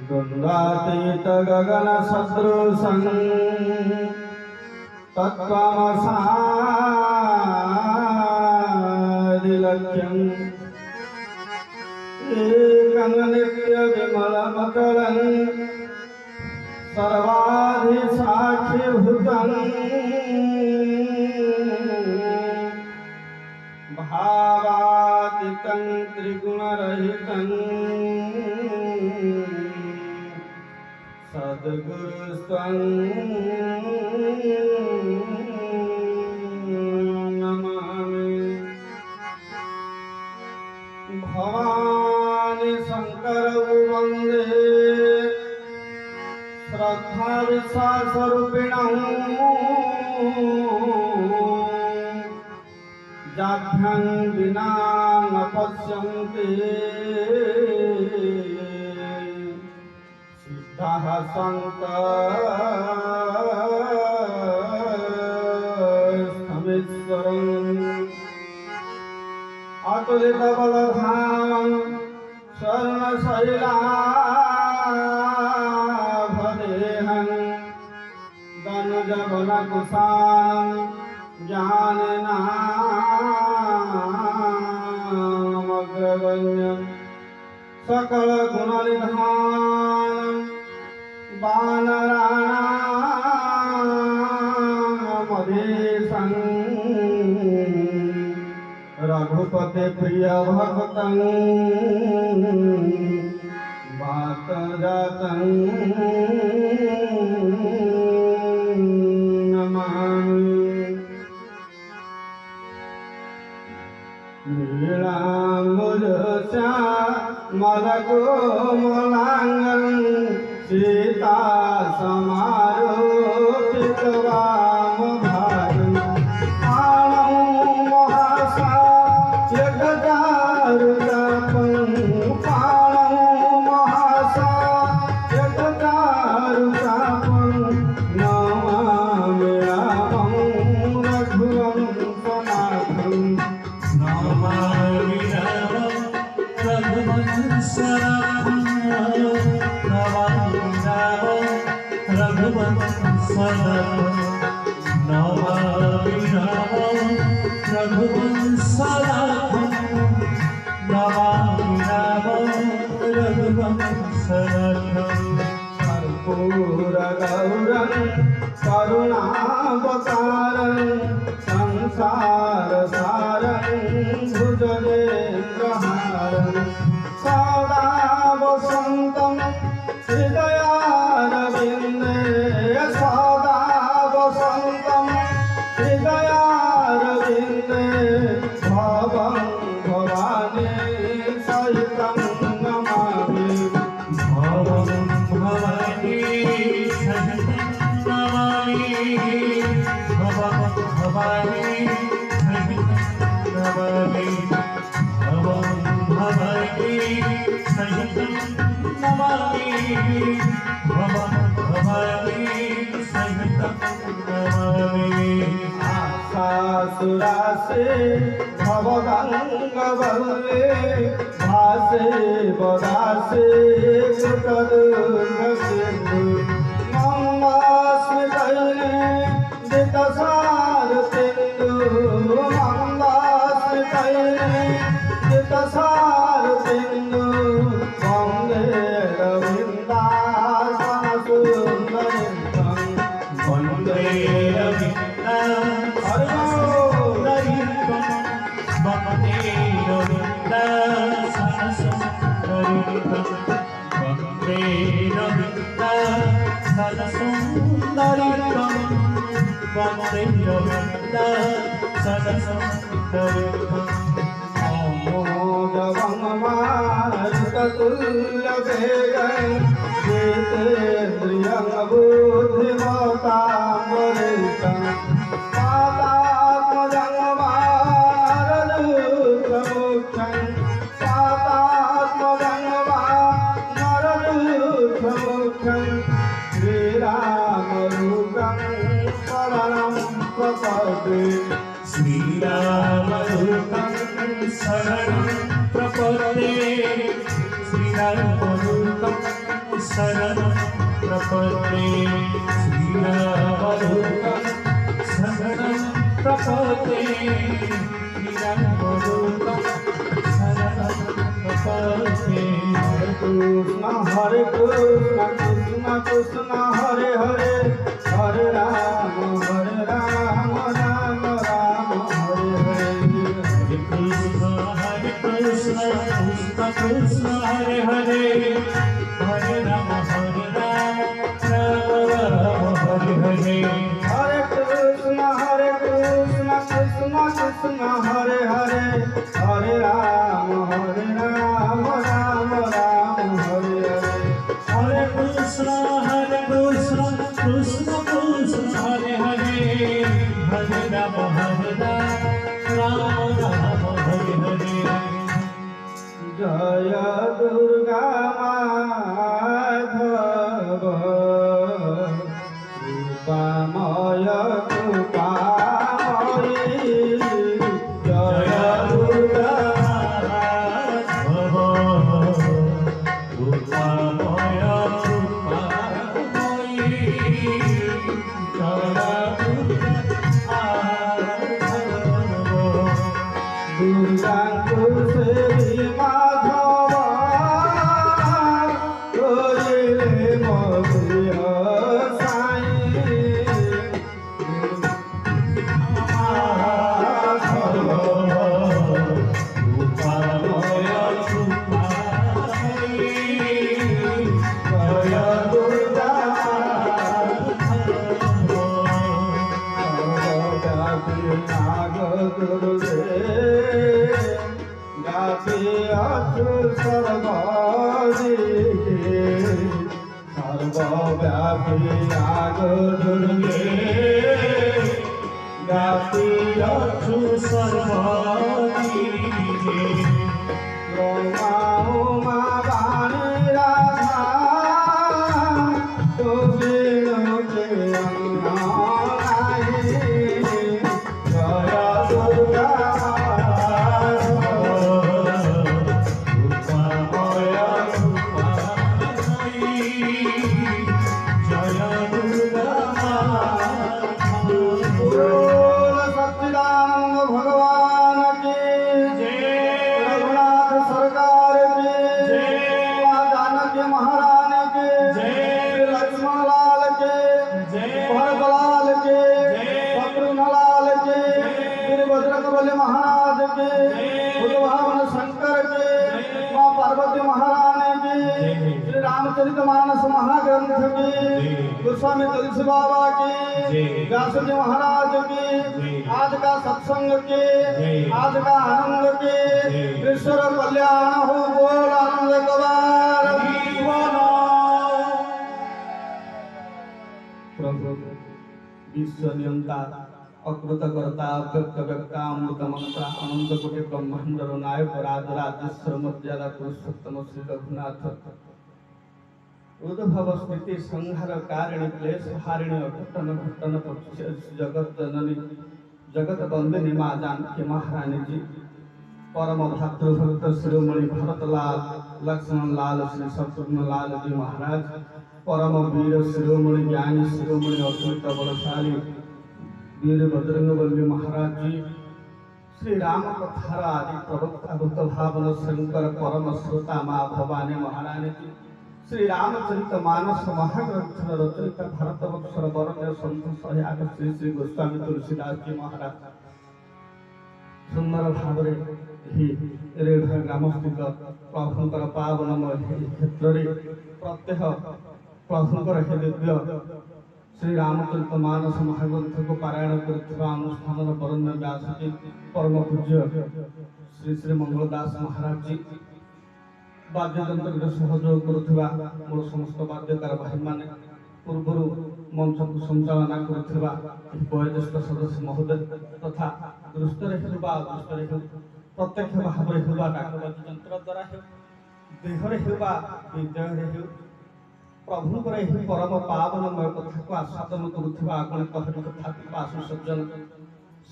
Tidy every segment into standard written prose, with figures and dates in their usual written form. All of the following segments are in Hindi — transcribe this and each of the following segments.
गंगातीत गगन सदृशं तत्त्वमसादिलक्ष्यम् एकं नित्य विमलमकरं सर्वाधिसाक्षिभूतं भावातीतं त्रिगुणरहितं सद्गुरुस्त्वं नमामि। भवानी शंकरं वन्दे श्रद्धा विश्वासरूपिणं जाभ्यं विना न पश्यन्ति सिद्धाः सन्तस्तमीश्वरम् अतुलितबलधामं स्वर्णशैलाभदेहं दनुजवनकुशालं ज्ञानिनामग्रगण्यं सकलगुणनिधानं वानराणामधीशं रघुपते प्रिय भक्तं वातजातं नमामि। नीलाम्बुजश्यामलकोमलाङ्गं सीता समारोपितवामभागं कर्पूरगौरं करुणावतारं संसारसारं भुजगेन्द्रहारं सदा वसन्तं हृदयारविन्दे सदा वसन्तं हृदयारविन्दे भवं भवानी सहितं नमामि। भवं भवानी सहितं नमामि। भवं भवानी सहितं नमामि। भवं भवानी सहितं नमामि। भवं भवानी सहितं नमामि। आशासुरासे भवगङ्गवल्ले भासे वदासे कृतदुर्गसिन्धु मङ्गलास्मितैने दितसारसिन्धु मङ्गलास्मितैने दितसारसिन्धु वन्दे रविन्दासनसुन्दरितं वन्दे तुल्यवेगं जितेन्द्रियं बुद्धिमतां वरिष्ठं पातात्मजं नरदूतमुख्यं पातात्मजं नरदूतमुख्यं श्रीरामरूपं शरणं प्रपद्ये श्रीरामरूपं शरणं शरणं प्रपद्ये श्रीरामदूतं शरणं प्रपद्ये श्रीरामदूतं शरणं प्रपद्ये श्रीरामदूतं शरणं प्रपद्ये। हरे कृष्ण कृष्ण कृष्ण हरे हरे हरे राम राम राम हरे हरे। हरे कृष्ण कृष्ण कृष्ण हरे हरे हरे राम राम राम हरे हरे। हरे कृष्ण कृष्ण कृष्ण हरे हरे हरे राम राम राम हरे हरे। हरे कृष्ण कृष्ण कृष्ण हरे हरे हरे राम राम हरे हरे। जय दुर्गा माधव रूपामय कृपामयी जय दुर्गा रूपामय रूपामयी दुर्गा कुशेरी माधव कोइले मोदिय साई सर्वव्यापी आग दुर्गे गाती अक्षु सर्वाणि रोमा उमा वाणी राधा तो बिनु के अन्नाई जय दुर्गा महाराज के भगवान शंकर के माँ पार्वती महारानी की श्री रामचरितमानस महाग्रंथ की गोस्वामी तुलसी बाबा की व्यास जी महाराज की आज का सत्संग के आज का आनंद के ईश्वर कल्याण हो बोल आनंद कबार प्रभु विश्व नियंता अकृतकर्ता अव्यक्त व्यक्ता अमृत मंत्र अनंत कोटि ब्रह्मांडर नायक राजराजेश्वर मर्यादा पुरुषोत्तम श्री रघुनाथ उद्भव स्थिति संहार कारिणी क्लेश हारिणी अघटन घटन जगत जननी जगत बंदिनी माँ जानकी महारानी जी परम भातृभक्त शिरोमणि भरत लाल लक्ष्मण लाल श्री शत्रुघ्न लाल जी महाराज परम वीर शिरोमणि ज्ञानी शिरोमणि अद्भुत बलशाली वीर बजरंगबली महाराज जी श्री राम कथार आदि प्रवक्ता भूत भावन शंकर परम श्रोता माँ भवानी महारानी जी श्री रामचरित मानस महाग्रंथ रचयिता भारत वर्षर वरण्य संत सहायक श्री श्री गोस्वामी तुलसीदास जी महाराज सुंदर भाव रेढ़ ग्राम स्थित प्रभुंकर पावनमय क्षेत्र प्रत्यह प्रभुंकर दिव्य श्री रामचरित मानस महाग्रंथ को पारायण अनुष्ठान वरण्य व्यास जी परम पूज्य श्री श्री मंगलदास महाराज जी वाद्ययंत्र सहयोग करुवा मोर समस्त वाद्यकार भाई माने पूर्व मंच को संचालना करुवा वयोज्येष्ठ सदस्य महोदय तथा दृष्टि प्रत्यक्ष भाव में डाक वाद्ययंत्र द्वारा देहरे विद्यारे प्रभुंकर यही परम पावनमय कथा को आस्वादन करुवा अगणित हरि कथा आशु सज्जन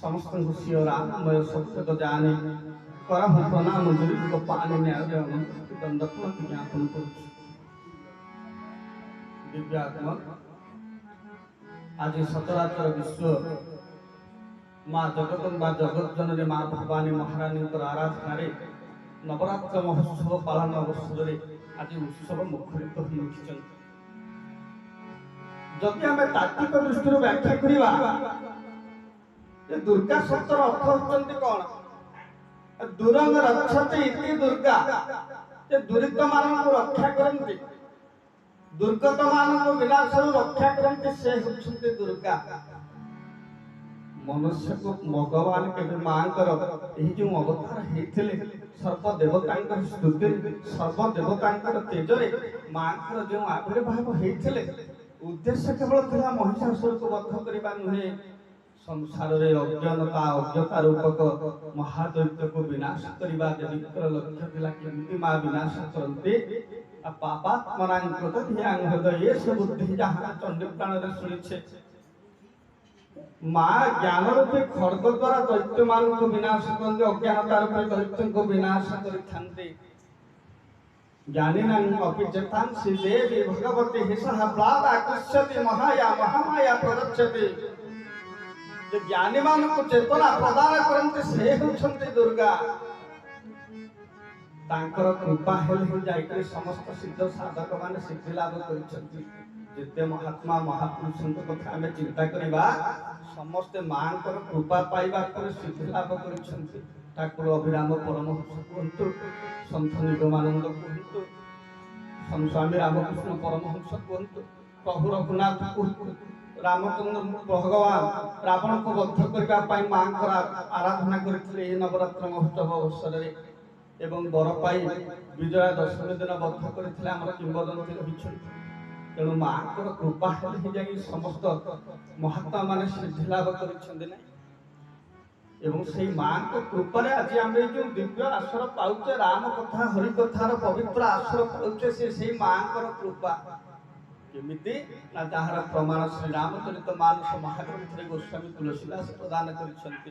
समस्त सिंह राममय सत्य जाने करा हूँ प्रणाम जुरी को पानी में आगे अनंत दंडत्व ज्ञापन करुछु। दिव्यात्मक आज सचराचर विश्व माँ जगदम्बा जगत जननी माँ भवानी महारानी आराधना नवरात्र महोत्सव पालन अवसर आज उत्सव मुखरित हो उठिछन। जदि आम तात्विक दृष्टि व्याख्या करवा दुर्गा शब्दर अर्थ होचंती कौन? दूरंग रक्षते इति दुर्गा, जे दुरित मानक रक्षा करंती, दुर्गत मानक विनाशरु रक्षा करंती से होचंती दुर्गा। मनुष्य को भगवान के मांकर एही जो अवतार हेथिले सर्व देवतांकर स्तुति सर्व देवतांकर तेजरे मांकर जो आविर्भाव हेथिले उद्देश्य केवल थिला महिषासुर को वध करिबा नुहे, संसार रे अज्ञानता अज्ञता रूपक महादैत्य को विनाश करिबा देवीकर लक्ष्य थिला। केमिति मा विनाश करन्ते आ पापात्मनांक तो ध्यान हृदय से बुद्धि जहाँ चंडी प्राण रे सुनिछे माँ ज्ञान रूपी खड्ग द्वारा दैत्य मान को विनाश करते अज्ञानता रूपी दैत्य को विनाश करते। ज्ञानिनां अपि जतांसि देवी भगवती हिसः प्लाद आकृष्यति महाया महामाया प्रदक्षति। जे ज्ञानी मान को चेतना प्रदान करते से होछन्ति दुर्गा। तांकर कृपा हेले जाइकरी समस्त सिद्ध साधक माने सिद्धि लाभ करिसन्ति। जेते महात्मा महापुरुषଙ୍କ କଥା आमे चिंता करिबा समस्त मांकर कृपा पाइबा पर सिद्धि लाभ करिसन्ति। ठाकुर अभिराम परमहंस कहंतु, संत निगमानंद कहंतु, स्वामी रामकृष्ण परमहंस कहंतु, प्रभु रघुनाथ कहंतु, रामचंद्र भगवान रावण को वध करबा पई मांकर आराधना करथिले नवरात्र महोत्सव अवसर रे एवं बर पाई विजया दशमी दिन वध करथिले हमर किंवदंती रहिछन्ति। तेणु मांकर कृपा हेले जाई समस्त महात्मा माने सिद्धि लाभ करिसन्ति नै एवं से मां को कृपा आज आम जो दिव्य आश्रय पाचे राम कथा हरि कथार पवित्र आश्रय पाचे से मां कृपा केमिति ना जहार प्रमाण श्री रामचरित मानस महाग्रंथ रे गोस्वामी तुलसीदास प्रदान करिसन्ति।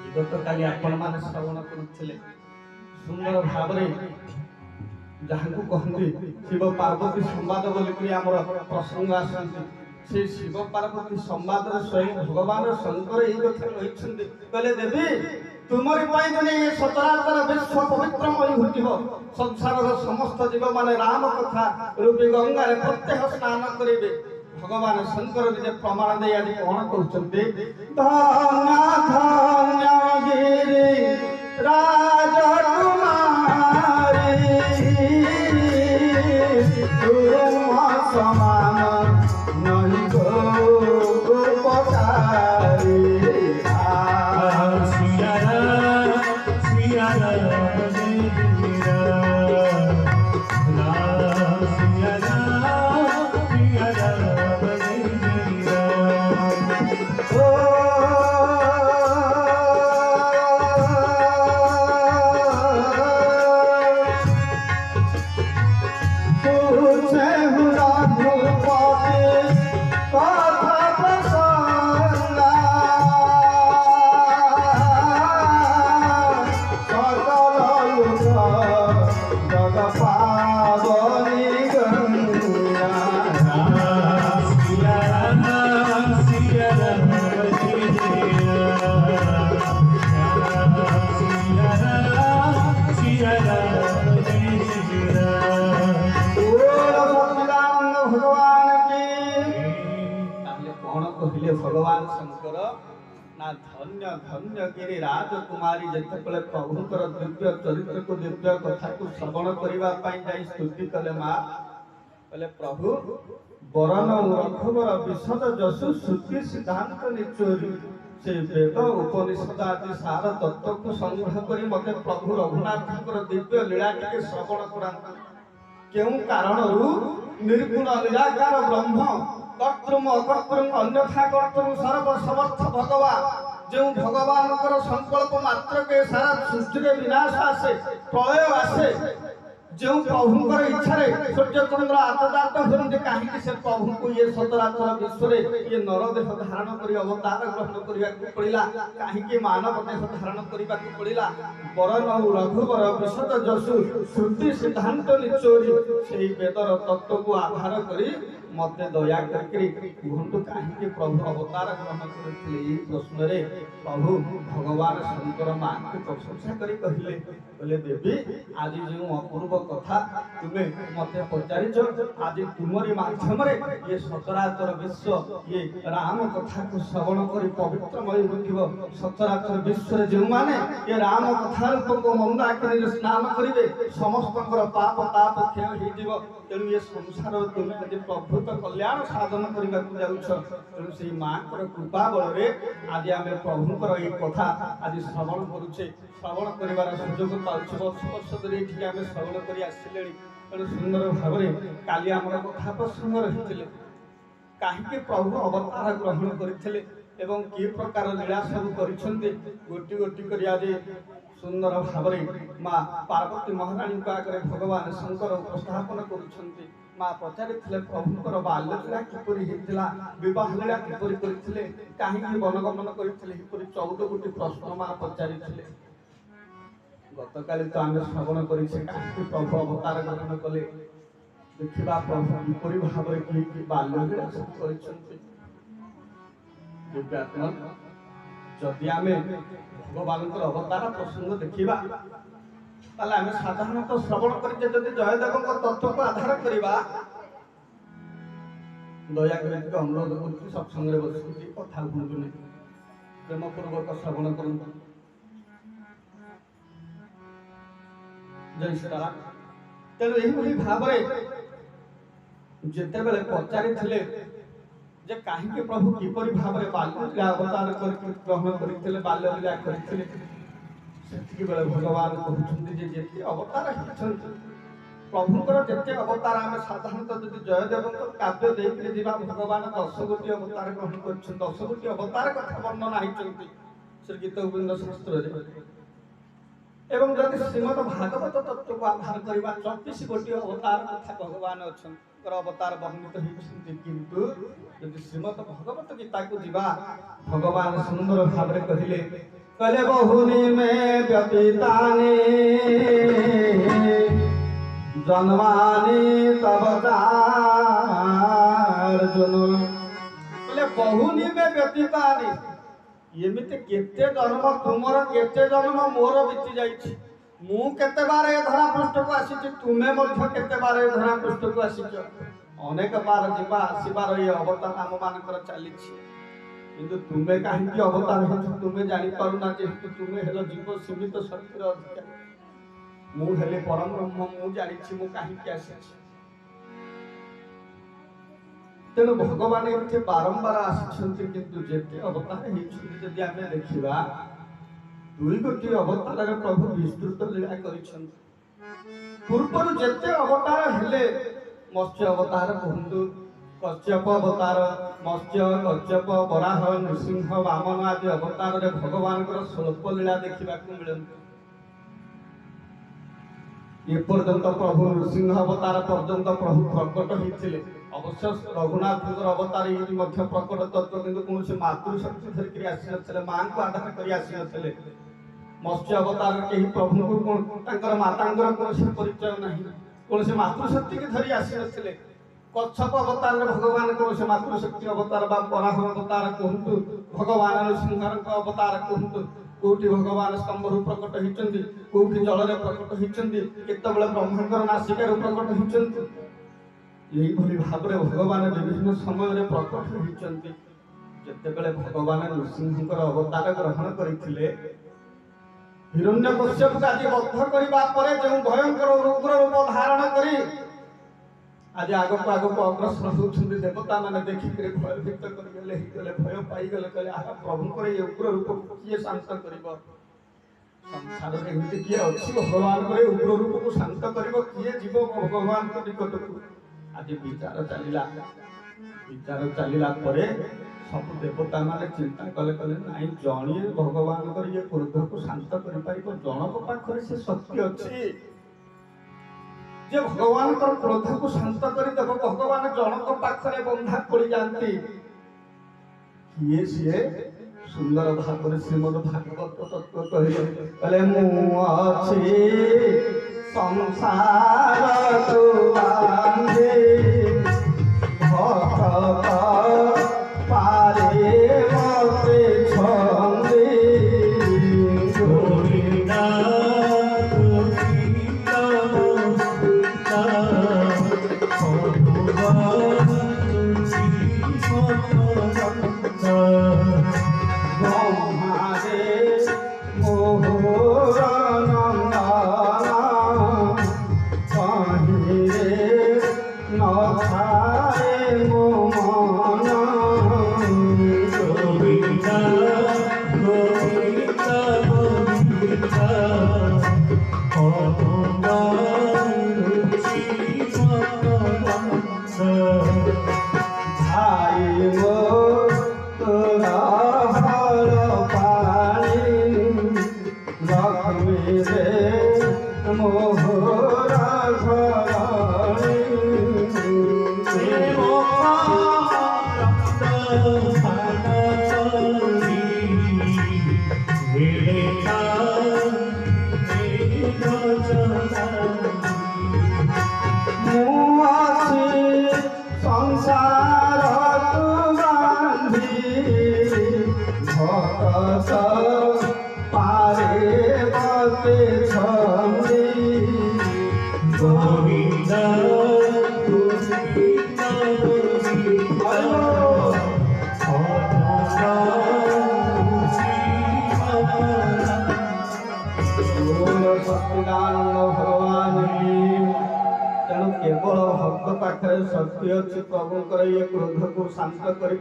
विगत काली आपण माने श्रवण करुथिले सुंदर भाव रे जहाँ को कहते शिव पार्वती संवाद बोलिक आमर प्रसंग आसती से शिव पार्वती संवाद स्वयं भगवान शंकर यही कथा कहते कहले देवी तुमरी दिने ये सचराचर विश्व पवित्रमय होतिब संसार समस्त जीव माने राम कथा रूपी गंगा रे प्रत्यह स्नान करिवे। भगवान शंकर निजे प्रमाण दे आज कोन कहउछन्ते धन्य धन्य गिरि राजकुमारी तुम समान नहीं को पतारी। भगवान शंकर ना धन्य धन्य गिरी राजकुमारी जेतेबेले प्रभुकर दिव्य चरित्र को दिव्य कथा को श्रवण करबा पई जाई स्तुति कले मां कहले प्रभु वरण रघुवर विशद जसु श्रुति सिद्धांत निचोरी से वेद उपनिषद आदि सार तत्व को संग्रह करी मते प्रभु रघुनाथकर दिव्य लीला के श्रवण करांत। केउ कारणरू निर्गुण निराकार ब्रह्म कर्तृम अकर्तृम अन्यथा कर्तृम सर्वसमर्थ भगवान जो भगवान संकल्प मात्र के सारा सृष्टि विनाश आसे प्रलय आसे जो प्रभु इच्छा सूर्य चंद्र आतजात होती कहीं से प्रभु को ये सचराचर विश्व ये नरदेह धारण कर अवतार ग्रहण करने पड़ा कहीं मानव देह धारण करने पड़ा वरन रघुवर विशद जसु श्रुति सिद्धांत निचोरी से वेदर तत्व को आधार कर मत दया कहतु कहीं प्रभु अवतार ग्रहण करते प्रश्न प्रभु भगवान शंकर माँ को प्रशंसा कर कहले देवी आज जो अपूर्व कथा तुम्हें मत पचारिच आज तुमरी माध्यम ये सचराचर विश्व ये राम कथा को श्रवण कर पवित्रमय हो सचराचर विश्व जो माने ये राम कथा रूप को मंदाकिनी स्नान करेंगे समस्त पाप ताप क्षय हो तेणु ये संसार तुम्हें आज प्रभुत कल्याण साधन करने जाऊछ तेणु से माँ कृपा बल आज आम प्रभुंर ये कथा आज श्रवण करुचे श्रवण कर सुजोग पाँच वर्ष वर्ष धरी ये आम श्रवण कर आसिले तेणु सुंदर भाव काली आमर कथा प्रसंग रही कहीं प्रभु अवतार ग्रहण करते एवं कि प्रकार लीला सब कर गोटी गोटी कर आज सुंदर भाव माँ पार्वती महाराणी आगे भगवान शंकर उपस्थापन कर माँ पचारि प्रभुंर बाल्यलीला किपरि होता बह लीला किपरि करते कहीं वनगमन करते 14 गोटी प्रश्न माँ पचारि गतकाली तो आम श्रवण कर प्रभु अवतार ग्रहण कले देखा प्रभु किपरि भाव कि बाल्यलीला सब कर जदि आम भगवान अवतार प्रसंग देखा ताले आम साधारणतः श्रवण करके जदि जयदेव तत्व को आधार करवा दया कर अनुरोध कर सत्संग बस कथा कहतुनि प्रेमपूर्वक श्रवण कर जय सीताराम तेणु यही भाव जिते बेले पचारि जे कहीं प्रभु किपरि भाव बाल्यलीला अवतार ग्रहण करते बाल्यलीला करते बेले भगवान कहते अवतार प्रभुंर जिते अवतार आम साधारणतः जब जयदेव काव्य देखिए भगवान 10 गोटी अवतार ग्रहण कर 10 गोटी अवतार कथा वर्णना होती श्री गीत गोविंद शास्त्र एवं जब श्रीमद भागवत तत्व को आधार करवा 24 गोटी अवतार कथा भगवान अच्छा अवतार वर्णित होती किंतु जब श्रीमद भगवत गीता को जीवा भगवान सुंदर भाव कहले कले बहुनी में व्यतीतानि जन्मानि तब अर्जुन कले बहुनी में व्यतीतानि एमिति केते जन्म तुमर केते जन्म मोर बीती जाइछि मु केते बार ए धरा पृष्ठ को आसी तुमे मध्य केते बार ए धरा पृष्ठ को आसी अनेक बार जीवा आसीबार ये अवतार आम मानकर चलीछि किंतु तुम्हें कहीं अवतार हो तुम्हें जानी पारुना जेहेतु तुम्हें हेलो जीव सीमित शक्तिर अधिकारी मु हेले परम ब्रह्म मु जानी मु कहीं आसी तेणु भगवान ये बारंबार आसी किंतु जेते अवतार होती आम देखा 2 गोटी अवतार प्रभु विस्तृत लीला कर पूर्व जेते अवतार हेले मत्स्य अवतार कहतु कश्यप अवतार मत्स्य कश्यप वराह नृसिंह वामन आदि अवतार रे भगवान स्वल्प लीला देखा मिलती ये पर्यंत प्रभु नृसिंह अवतार पर्यंत प्रभु प्रकट होते अवश्य रघुनाथ अवतार ये प्रकट तत्व किंतु कौन मातृशक्ति धरिक आसी माँ को आधार कर आसी मत्स्य अवतार कहीं प्रभु को माता कौन परिचय ना कौन मातृशक्ति की धरी आसी कच्छप अवतार भगवान कौन मातृशक्ति अवतार वराह अवतार कहतु भगवान नृसिंह अवतार कहतु कौटी भगवान स्तंभ प्रकट होती कौटी जल प्रकट होती केतबेले ब्रह्मांडर नासिका प्रकट होती यही भाव में भगवान विभिन्न समय प्रकट होती जितेबले भगवान नृसिंह अवतार ग्रहण करते हिरण्यकश्यप को आज बद्ध करने जो भयंकर उग्र रूप धारण करी आज आगक आगक अग्रसर होती देवता मैंने देखिक भयभीत करगले भय पाईगले कहले प्रभुंर ये उग्र रूप को किए शांत कर संसार में किए अच्छी भगवान को उग्र रूप को शांत कर किए जीव भगवान निकट को आज विचार चलला सब देवता माने चिंता कले कले नाई जणिए भगवान ये क्रोध को शांत कर जनक पाखरे से शक्ति अच्छी जे भगवान क्रोध को शांत करदेव भगवान जनक पाखरे बंधा पड़ जाती किए सी सुंदर भाव श्रीमद भागवत तत्व कहले मुझे संसार तो बांधे भक्त पारे मते छंदे गोविंदा गोविंदा ब्रह्मारे मोहर नंदना कहिरे न थारे मो मन गोविंदा गोविंदा गोविंदा भाई मो तोरा हर पानी लक्ष्मी रे मोहरा घराणी संसार तु बांधी भक्त पारे मते छंदी गोविंदा गोविंदा सच्चिदानंद भगवान की तेणु केवल भक्त पाखे शक्ति अच्छी प्रभुंकर ये क्रोध को शांत कर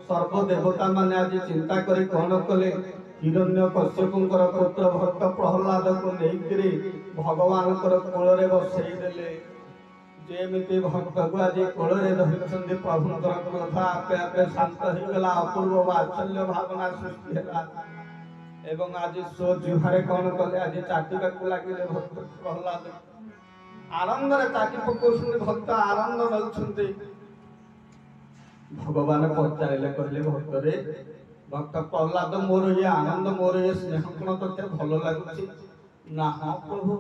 सर्वदेवता माने आज चिंता करी कौन कले हिरण्य कश्यपुंकर पुत्र भक्त प्रहलाद को लेकिरी भगवान कोल बसईदे जेमिति भक्त को आज कोल धरी प्रभुंकर क्रोध आपे आपे शांत होगला अपूर्व वात्सल्य भावना सृष्टि है एवं आज सो जुहारे कौन कले आज चाटिबा को लगे भक्त प्रहलाद आनंद चाटी पकाउछन्ति भक्त आनंद नउछन्ति भगवान पचारे कहले भक्त रे भक्त प्रहलाद मोर ये आनंद मोर ये स्नेह कोन तते भल लागुछि ना हाँ प्रभु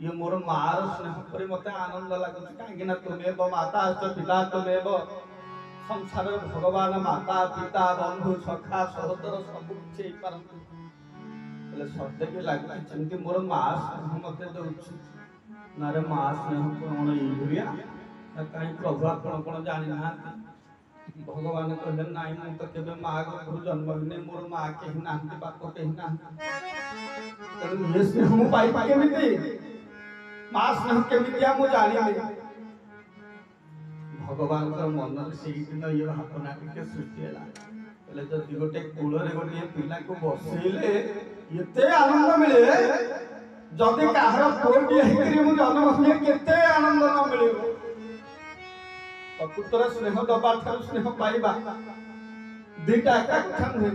ये मोर मार स्नेह पर मते आनंद लागुछि काहे ना तुमेव माता अस्त पिता तुमेव संसार भगवान माता पिता बंधु सखा सहोदर सब किछि पारंतु એટલે સત્ય કે લાગે જેમકે મોર માસ મતે દઉଛି નારે માસ ને કોણ ઈભરિયા કાઈ પ્રભુ કોણ કોણ જાણી ના भगवान कहले नाई मु तो केबे मां को जन्म ने मोर मां के नांती बाप के नांती तनु ये से हम पाई केमिति मां स्नेह केमितिया मु जानी नहीं भगवान का मन से दिन ये भावना के सृष्टि होला એટલે જો गोटे कूल रे गोटे पिला को बसेले एते आनंद मिले जदि काहर कोटी हेकरी मु जन्म होए केते आनंद न मिलिबो पुत्र स्नेह दबा ठार स्नेह पाइबा दीटा एका कथा नुहे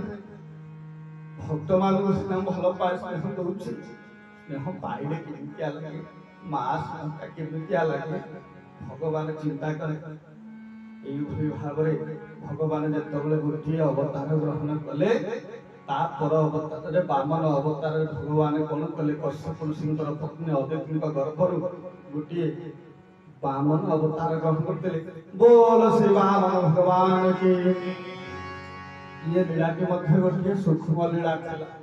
भक्त मान स्नेह भल पाए स्नेह दउछि स्नेह पाइले केमितिया लगे मां स्नेह केमितिया लगे भगवान चिंता करे एई भाव रे भगवान जतबले गोटे अवतार ग्रहण कले तापर अवतार रे वामन अवतार भगवान कोन कले कश्यप ऋषिंकर पत्नी अदिति गर्भरु गोटे वामन अवतार ग्रहण करते बोल श्री वामन भगवान की ये लीला के मध्य गोटे सूक्ष्म लीला थिला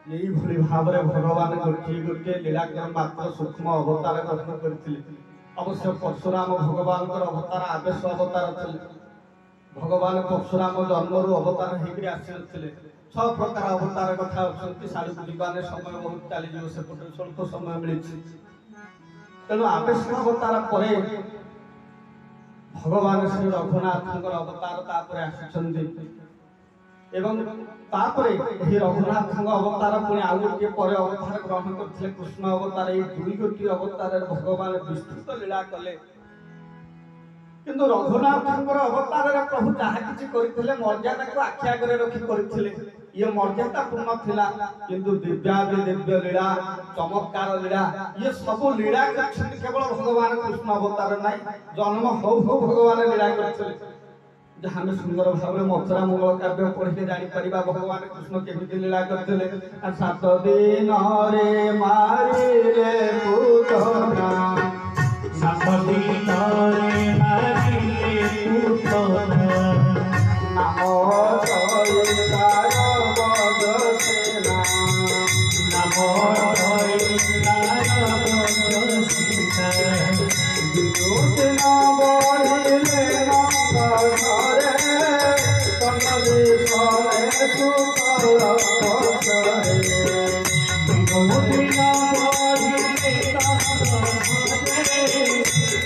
यही भली भाव रे भगवान गोटे गोटे लीला के मात्र सूक्ष्म अवतार ग्रहण करथिले अवश्य परशुराम भगवान कर अवतार आवेश अवतार थिले भगवान परशुराम जन्मरु अवतार हेकरी आसिथिले छ प्रकार अवतार कथा अछंती सारी बुझिबाने समय बहुत चली जो से स्वल्प समय मिलिछि तेणु आवेश अवतार पर भगवान श्री रघुनाथ अवतार तापर आसिछन्ति एवं तापरे एही रघुनाथ अवतार पुणी आउ गोटे पर अवतार ग्रहण करथिले कृष्ण अवतार ए दुई गोटी अवतार भगवान विस्तृत लीला कले किंतु रघुनाथ अवतार प्रभु जहा किछि करथिले मर्यादा को आखि आगरे रखि करथिले ये मर्यादा पूर्ण थिला किंतु दिव्यादि दिव्य लीला चमत्कार लीला ये सब लीला करछन केवल भगवान कृष्ण अवतार नहीं जन्म हो भगवान लीला करछन जहाँ में सुंदर भाव मथुरा मंगल काव्य पढ़ी के जानी परिबा भगवान कृष्ण केमिति लीला करथिले 7 दिन रे मारिले पूतना 7 दिन रे मारिले पूतना नमो जयकार बजसेना नमो जयकार बजसेना विद्युत न बढ़िले घरे तनदे सरे सुकर पसरे विद्युत न बढ़िले घरे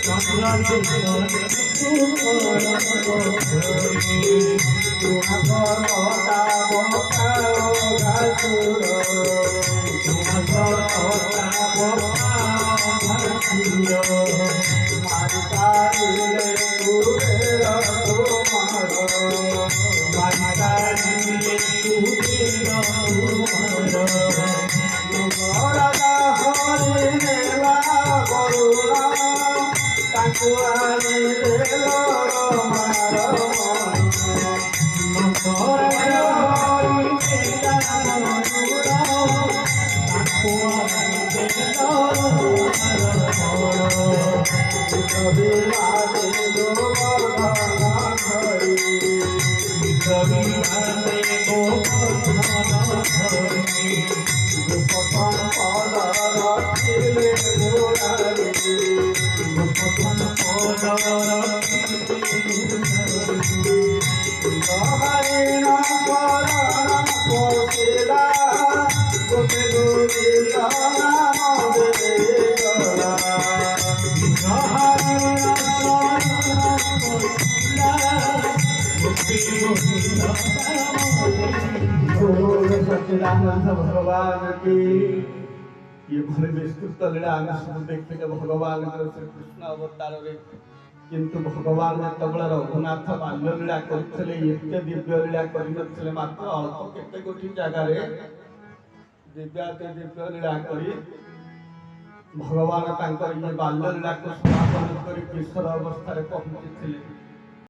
तनदे सरे सुकर पसरे तुमकता बकाओ घासुर तुमकता बकाओ घासुर मारिले कुबेर तुमार मारिले कुबेर तुमार गरदा हरिनेला बरुणा ताकु आनिले रमार सच्चिदानंद भगवान की ये भले विस्तृत लीला आगे सब देखते के भगवान श्री कृष्ण अवतार रे किंतु भगवान जेतबले रघुनाथ बाल्य लीला करथिले एते दिव्य लीला करिनथिले मात्र अल्प केते गोटी जगह रे दिव्याते दिव्य लीला करी भगवान तांकर ये बाल्य लीला को समापन करी किशोर अवस्था रे पहुंचिथिले